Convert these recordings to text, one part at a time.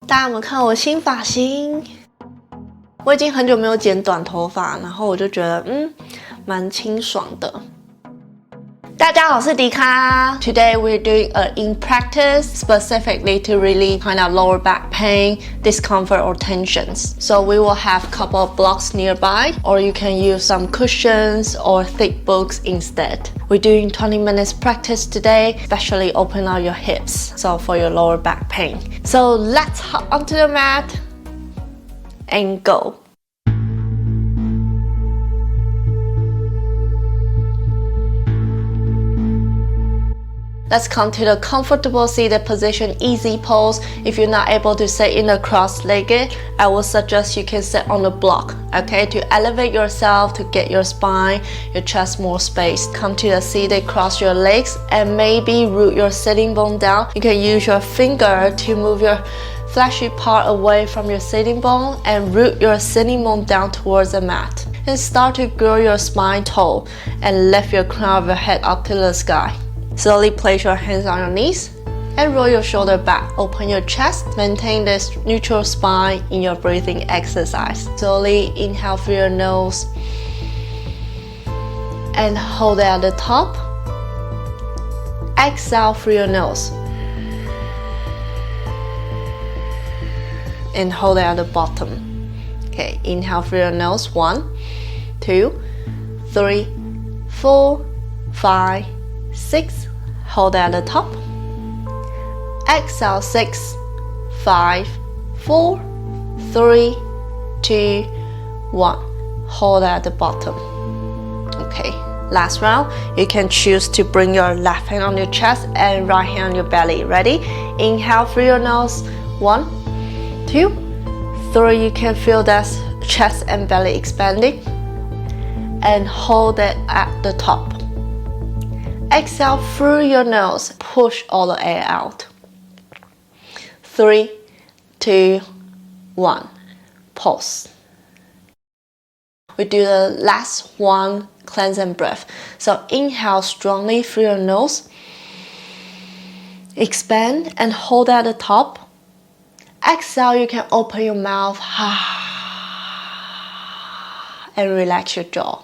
大家有没有看我新发型？我已经很久没有剪短头发，然后我就觉得蛮清爽的。大家好，我是迪卡。Today we're doing a in practice specifically to relieve kind of lower back pain, discomfort or tensions. So we will have a couple of blocks nearby, or you can use some cushions or thick books instead. We're doing 20 minutes practice today, especially open up your hips, so for your lower back pain. So let's hop onto the mat and go. Let's come to the comfortable seated position, easy pose. If you're not able to sit in the cross-legged, I will suggest you can sit on the block, okay? To elevate yourself, to get your spine, your chest more space. Come to the seated, cross your legs, and maybe root your sitting bone down. You can use your finger to move your fleshy part away from your sitting bone and root your sitting bone down towards the mat. And start to grow your spine tall and lift your crown of your head up to the sky. Slowly place your hands on your knees and roll your shoulder back. Open your chest. Maintain this neutral spine in your breathing exercise. Slowly inhale through your nose and hold it at the top. Exhale through your nose and hold it at the bottom. Okay, inhale through your nose. 1, 2, 3, 4, 5, 6. Hold at the top. Exhale. 6, 5, 4, 3, 2, 1. Hold at the bottom. Okay, last round. You can choose to bring your left hand on your chest and right hand on your belly. Ready? Inhale through your nose. 1, 2, 3. You can feel that chest and belly expanding. And hold it at the top. Exhale through your nose. Push all the air out. 3, 2, 1. Pause. We do the last one, cleansing breath. So inhale strongly through your nose. Expand and hold at the top. Exhale, you can open your mouth and relax your jaw.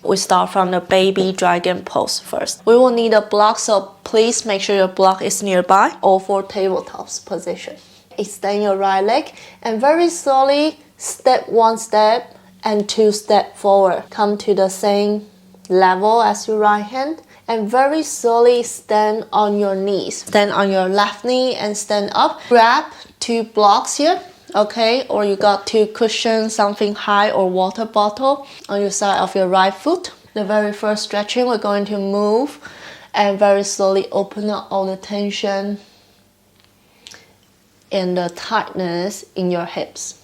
We start from the baby dragon pose first. We will need a block, so please make sure your block is nearby or for tabletops position. Extend your right leg and very slowly step 1 step and 2 step forward. Come to the same level as your right hand and very slowly stand on your knees. Stand on your left knee and stand up. Grab 2 blocks here. Okay, or you got 2 cushions, something high or water bottle on your side of your right foot. The very first stretching, we're going to move and very slowly open up all the tension and the tightness in your hips.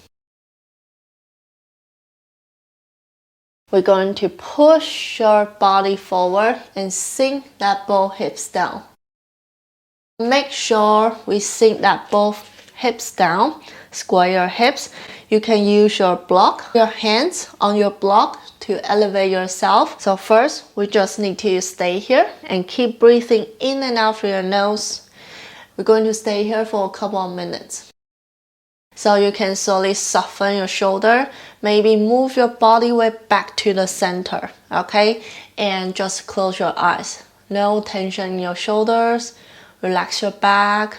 We're going to push your body forward and sink that both hips down. Make sure we sink that both hips down. Square your hips. You can use your block, your hands on your block to elevate yourself. So first, we just need to stay here and keep breathing in and out through your nose. We're going to stay here for a couple of minutes. So you can slowly soften your shoulder. Maybe move your body weight back to the center, okay? And just close your eyes. No tension in your shoulders. Relax your back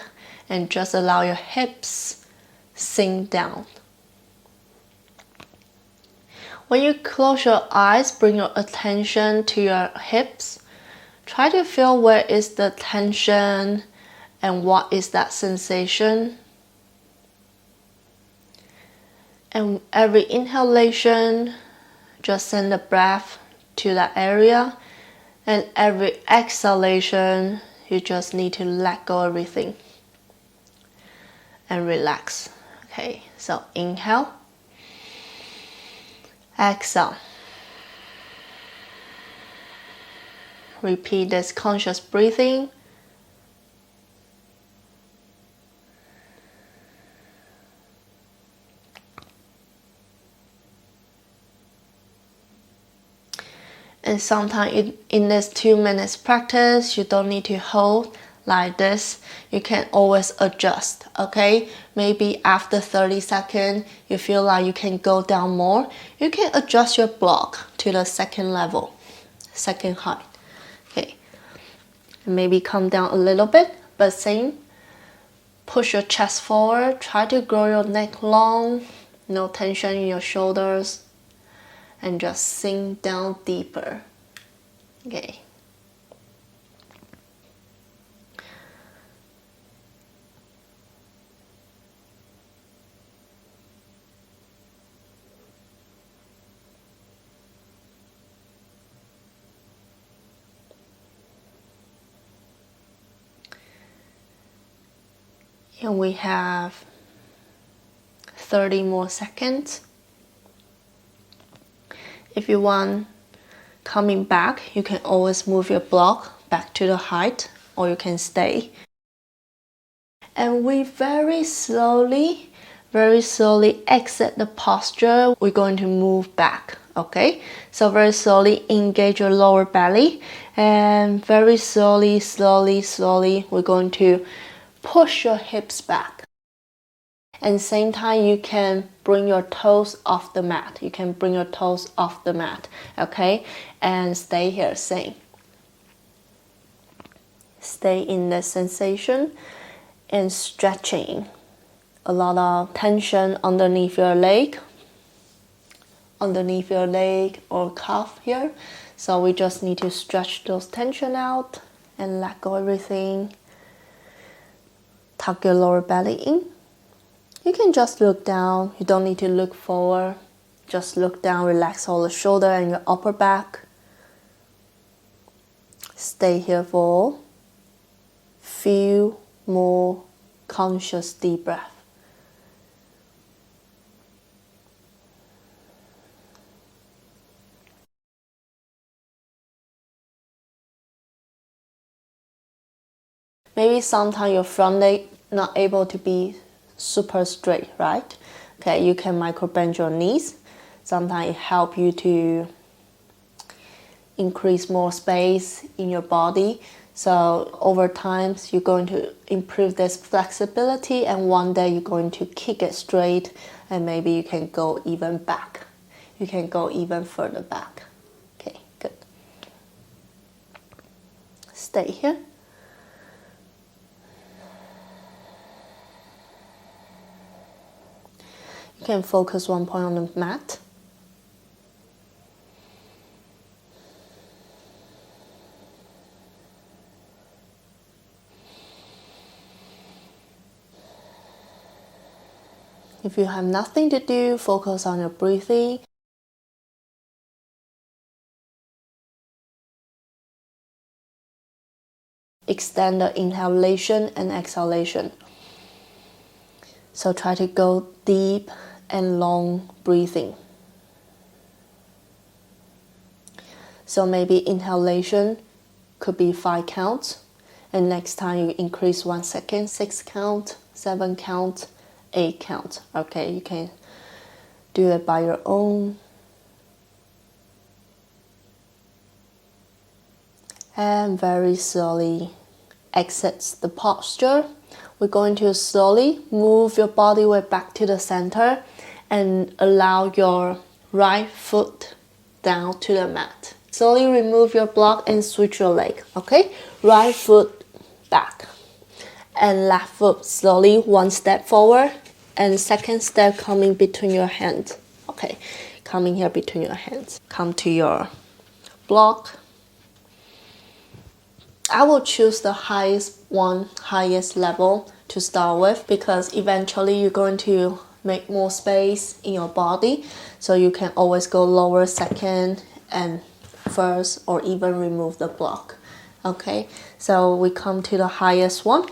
and just allow your hips sink down. When you close your eyes, bring your attention to your hips. Try to feel where is the tension and what is that sensation. And every inhalation, just send the breath to that area. And every exhalation, you just need to let go of everything and relax. Okay, so inhale, exhale. Repeat this conscious breathing. And sometimes in this 2 minutes practice, you don't need to hold. like this, you can always adjust, okay? Maybe after 30 seconds, you feel like you can go down more. You can adjust your block to the second level, second height, okay? Maybe come down a little bit, but same. Push your chest forward, try to grow your neck long, no tension in your shoulders, and just sink down deeper, okay? And we have 30 more seconds. If you want coming back, you can always move your block back to the height, or you can stay. And we very slowly exit the posture. We're going to move back, okay? So very slowly engage your lower belly, and very slowly, we're going to push your hips back. And same time, you can bring your toes off the mat. You can bring your toes off the mat, okay? And stay here, same. Stay in the sensation and stretching. A lot of tension underneath your leg or calf here. So we just need to stretch those tension out and let go everything. Tuck your lower belly in. You can just look down. You don't need to look forward. Just look down, relax all the shoulder and your upper back. Stay here for a few more conscious deep breaths. Maybe sometimes your front leg not able to be super straight, right? Okay, you can micro bend your knees. Sometimes it helps you to increase more space in your body. So over time, you're going to improve this flexibility, and one day you're going to kick it straight, and maybe you can go even back. You can go even further back. Okay, good. Stay here. You can focus one point on the mat. If you have nothing to do, focus on your breathing. Extend the inhalation and exhalation. So try to go deep and long breathing. So maybe inhalation could be 5 counts, and next time you increase 1 second, 6 count, 7 count, 8 count. Okay, you can do it by your own. And very slowly exits the posture. We're going to slowly move your body weight back to the center and allow your right foot down to the mat. Slowly remove your block and switch your leg, okay? Right foot back. And left foot slowly 1 step forward, and second step coming between your hands. Okay, coming here between your hands. Come to your block. I will choose the highest level to start with, because eventually you're going to make more space in your body, so you can always go lower, second, and first, or even remove the block. Okay, so we come to the highest one.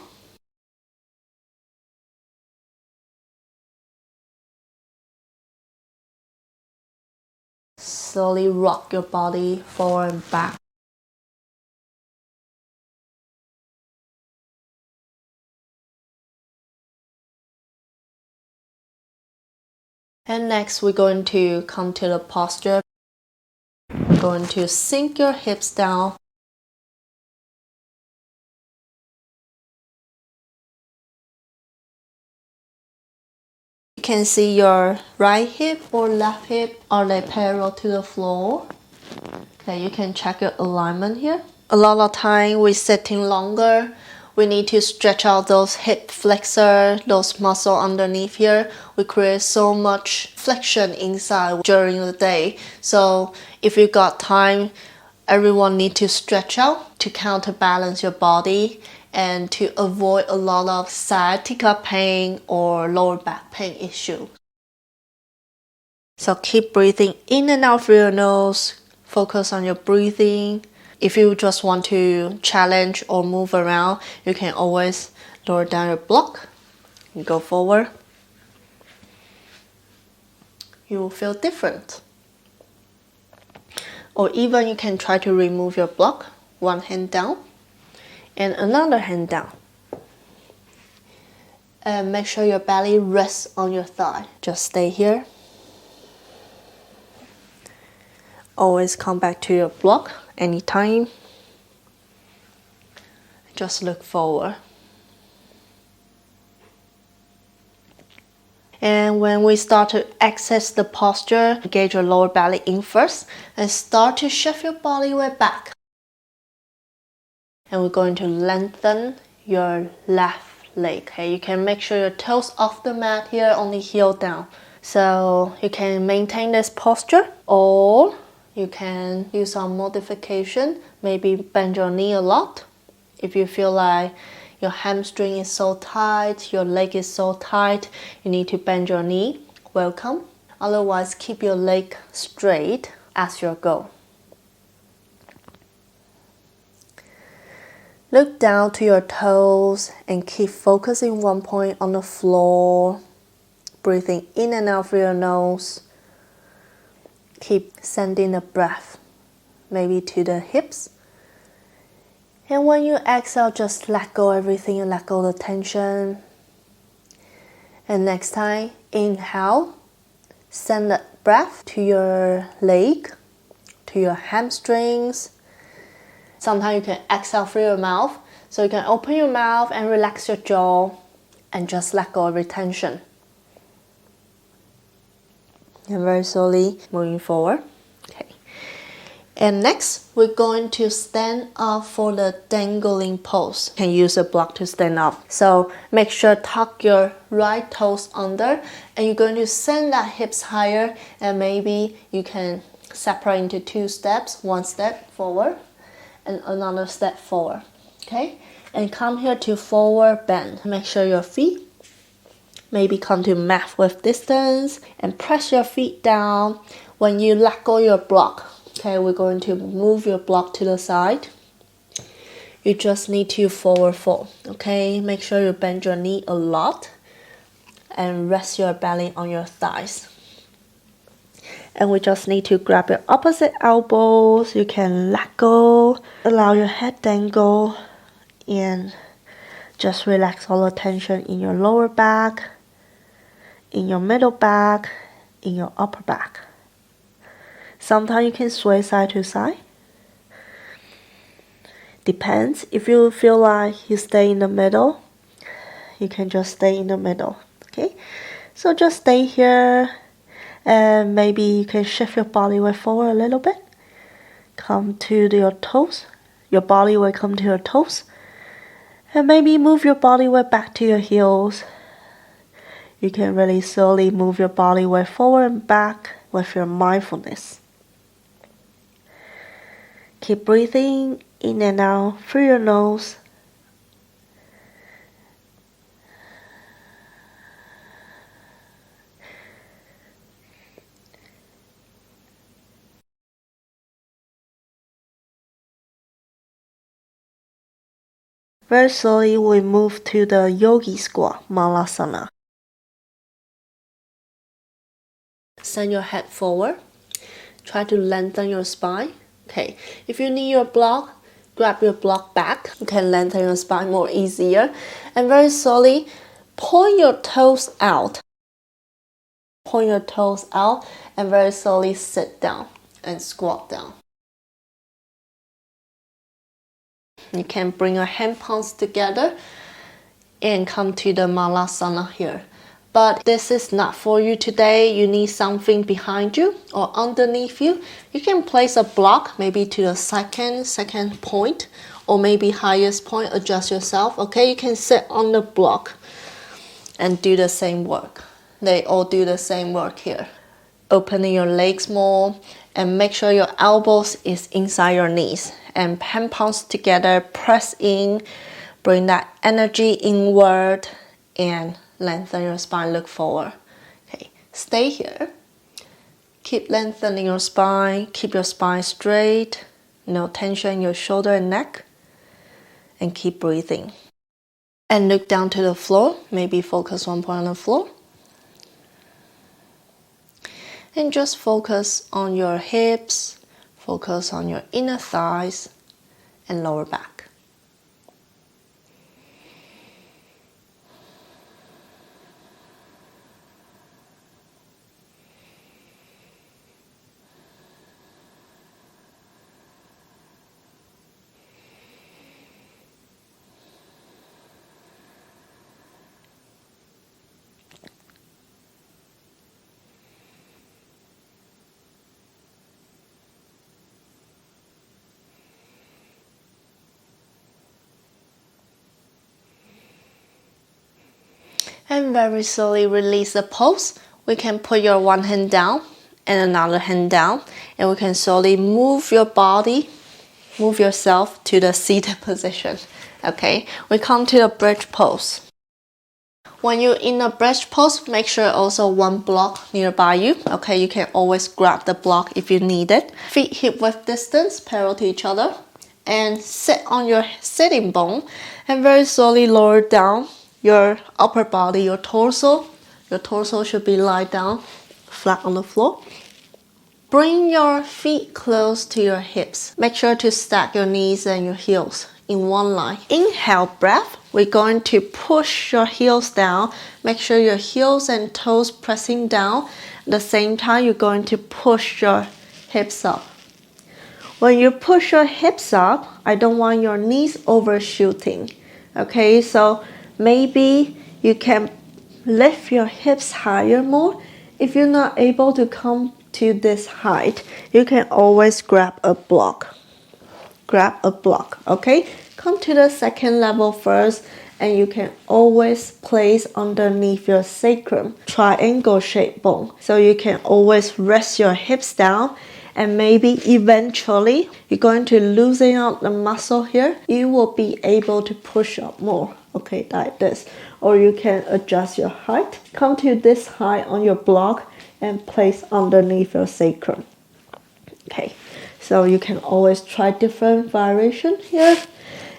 Slowly rock your body forward and back. And next, we're going to come to the posture. We're going to sink your hips down. You can see your right hip or left hip, are they parallel to the floor? Okay, you can check your alignment here. A lot of time we're sitting longer. We need to stretch out those hip flexor, those muscle underneath here. We create so much flexion inside during the day. So if you got time, everyone need to stretch out to counterbalance your body and to avoid a lot of sciatica pain or lower back pain issue. So keep breathing in and out through your nose. Focus on your breathing. If you just want to challenge or move around, you can always lower down your block. You go forward. You will feel different. Or even you can try to remove your block. One hand down and another hand down. And make sure your belly rests on your thigh. Just stay here. Always come back to your block anytime. Just look forward. And when we start to access the posture, engage your lower belly in first and start to shift your body weight back. And we're going to lengthen your left leg. Okay, you can make sure your toes off the mat here, only heel down. So you can maintain this posture, or you can use some modification, maybe bend your knee a lot. If you feel like your hamstring is so tight, your leg is so tight, you need to bend your knee, welcome. Otherwise, keep your leg straight as your goal. Look down to your toes and keep focusing one point on the floor. Breathing in and out through your nose. Keep sending the breath, maybe to the hips. And when you exhale, just let go everything and let go the tension. And next time, inhale, send the breath to your leg, to your hamstrings. Sometimes you can exhale through your mouth. So you can open your mouth and relax your jaw and just let go of every tension. And very slowly moving forward. Okay. And next, we're going to stand up for the dangling pose. You can use a block to stand up. So make sure tuck your right toes under, and you're going to send that hips higher, and maybe you can separate into 2 steps. 1 step forward and another step forward. Okay? And come here to forward bend. Make sure your feet maybe come to mat with distance and press your feet down. When you let go your block, okay, we're going to move your block to the side. You just need to forward fold, okay? Make sure you bend your knee a lot and rest your belly on your thighs. And we just need to grab your opposite elbows. You can let go, allow your head dangle, and just relax all the tension in your lower back, in your middle back, in your upper back. Sometimes you can sway side to side. Depends. If you feel like you stay in the middle, you can just stay in the middle. Okay? So just stay here, and maybe you can shift your body weight forward a little bit. Come to your toes. Your body weight come to your toes. And maybe move your body weight back to your heels. You can really slowly move your body weight forward and back with your mindfulness. Keep breathing in and out through your nose. Very slowly we move to the yogi squat, malasana. Send your head forward. Try to lengthen your spine. Okay, if you need your block, grab your block back. You can lengthen your spine more easier. And very slowly, point your toes out. Point your toes out and very slowly sit down and squat down. You can bring your hand palms together and come to the malasana here. but this is not for you today, you need something behind you or underneath you, you can place a block maybe to the second point or maybe highest point, adjust yourself, okay? You can sit on the block and do the same work. They all do the same work here. Opening your legs more and make sure your elbows is inside your knees and hand palms together, press in, bring that energy inward and lengthen your spine, look forward. Okay, stay here. Keep lengthening your spine, keep your spine straight, no tension in your shoulder and neck, and keep breathing. And look down to the floor, maybe focus one point on the floor. And just focus on your hips, focus on your inner thighs and lower back. And very slowly release the pulse. We can put your one hand down and another hand down. And we can slowly move your body, move yourself to the seated position. Okay, we come to the bridge pose. When you're in a bridge pose, make sure also one block nearby you. Okay, you can always grab the block if you need it. Feet hip width distance, parallel to each other. And sit on your sitting bone and very slowly lower down your upper body, your torso. Your torso should be lie down, flat on the floor. Bring your feet close to your hips. Make sure to stack your knees and your heels in one line. Inhale, breath. We're going to push your heels down. Make sure your heels and toes pressing down. At the same time, you're going to push your hips up. When you push your hips up, I don't want your knees overshooting. Okay, so maybe you can lift your hips higher more. If you're not able to come to this height, you can always grab a block. Grab a block, okay? Come to the second level first, and you can always place underneath your sacrum, triangle shaped bone. So you can always rest your hips down, and maybe eventually you're going to loosen up the muscle here. You will be able to push up more, okay, like this. Or you can adjust your height. Come to this height on your block and place underneath your sacrum. Okay, so you can always try different variation here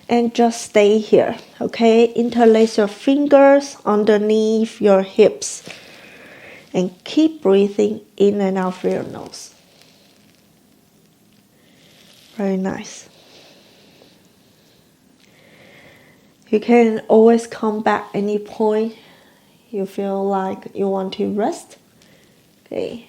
and just stay here, okay? Interlace your fingers underneath your hips and keep breathing in and out through your nose. Very nice. You can always come back any point you feel like you want to rest. Okay.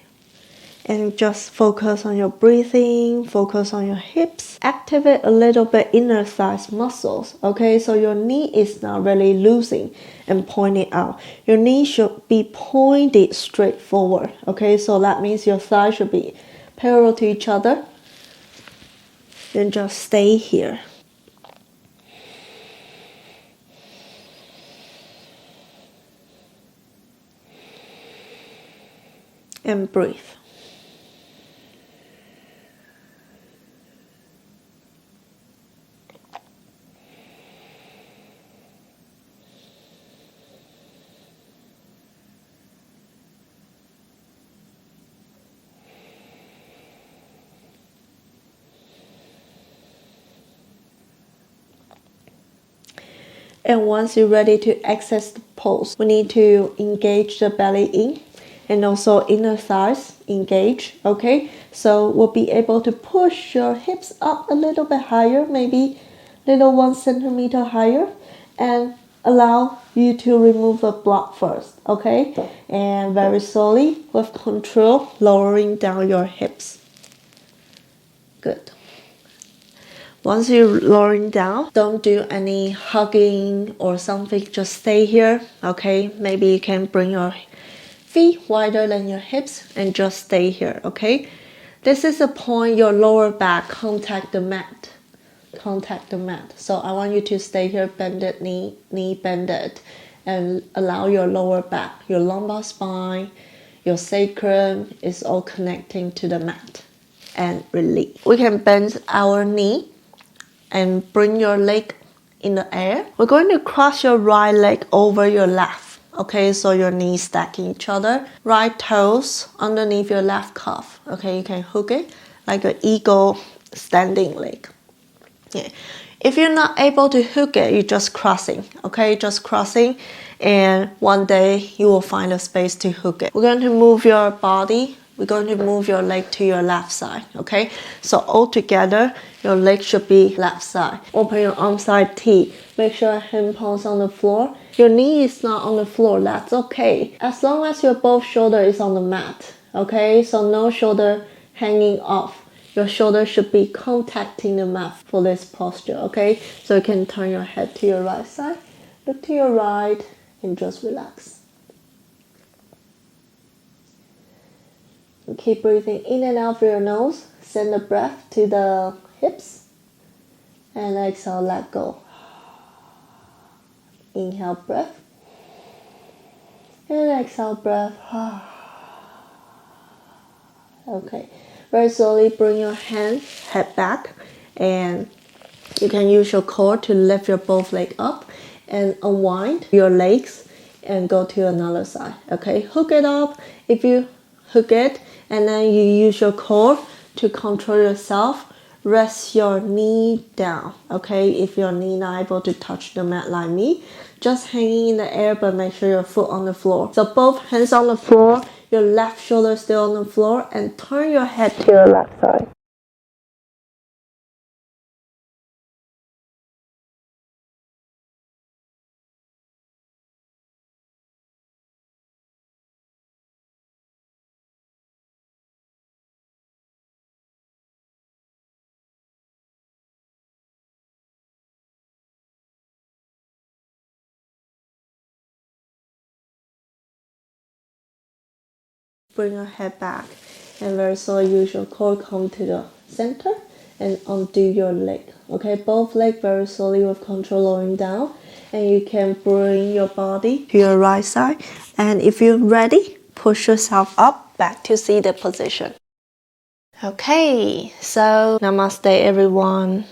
And just focus on your breathing, focus on your hips. Activate a little bit inner thighs muscles, okay? So your knee is not really losing and pointing out. Your knee should be pointed straight forward, okay? So that means your thighs should be parallel to each other. Then just stay here. And breathe. And once you're ready to access the pose, we need to engage the belly in and also inner thighs engage, okay? So we'll be able to push your hips up a little bit higher, maybe little 1 centimeter higher, and allow you to remove the block first, okay? And very slowly, with control, lowering down your hips. Good. Once you're lowering down, don't do any hugging or something. Just stay here, okay? Maybe you can bring your feet wider than your hips and just stay here, okay? This is the point your lower back contact the mat. So I want you to stay here, bended knee bended, and allow your lower back, your lumbar spine, your sacrum is all connecting to the mat. And release. We can bend our knee and bring your leg in the air. We're going to cross your right leg over your left. Okay, so your knees stacking each other. Right toes underneath your left calf. Okay, you can hook it like an eagle standing leg. Yeah. If you're not able to hook it, you're just crossing. Okay, just crossing. And one day you will find a space to hook it. We're going to move your body. We're going to move your leg to your left side, okay? So all together, your leg should be left side. Open your arm side T. Make sure hand palms on the floor. Your knee is not on the floor, that's okay. As long as your both shoulder is on the mat, okay? So no shoulder hanging off. Your shoulder should be contacting the mat for this posture, okay? So you can turn your head to your right side, look to your right, and just relax. Keep breathing in and out through your nose. Send the breath to the hips. And exhale, let go. Inhale, breath. And exhale, breath. Okay. Very slowly bring your head back. And you can use your core to lift your both legs up. And unwind your legs and go to another side. Okay. Hook it up. If you hook it, and then you use your core to control yourself. Rest your knee down, okay? If your knee not able to touch the mat like me, just hanging in the air, but make sure your foot on the floor. So both hands on the floor, your left shoulder still on the floor, and turn your head to your left side. Bring your head back and very slowly use your core, come to the center and undo your leg. Okay, both legs very slowly with control lowering down, and you can bring your body to your right side, and if you're ready, push yourself up back to seated position. Okay, so namaste everyone.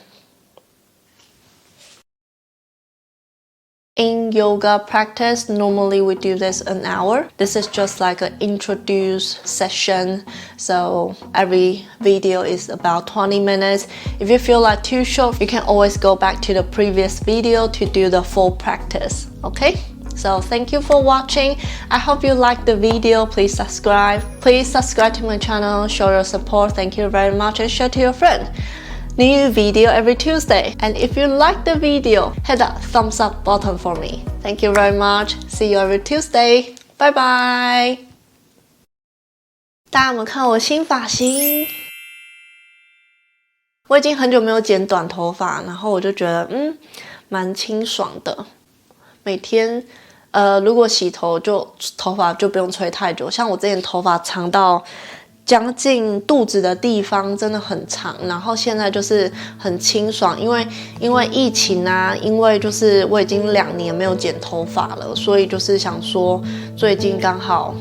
In yoga practice, normally we do this an hour. This is just like an introduce session. So every video is about 20 minutes. If you feel like too short, you can always go back to the previous video to do the full practice, okay? So thank you for watching. I hope you liked the video. Please subscribe. Please subscribe to my channel, show your support. Thank you very much, and share to your friend. New video every Tuesday. And if you like the video, hit that thumbs up button for me. Thank you very much. See you every Tuesday. Bye bye. 大家有没有看我新发型？我已经很久没有剪短头发，然后我就觉得蛮清爽的。每天如果洗头头发就不用吹太久。像我之前头发长到将近肚子的地方，真的很长，然后现在就是很清爽，因为疫情啊，因为就是我已经2年没有剪头发了，所以就是想说最近刚好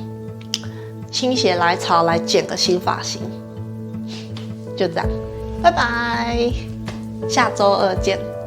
心血来潮来剪个新发型，就这样，拜拜，下周2见。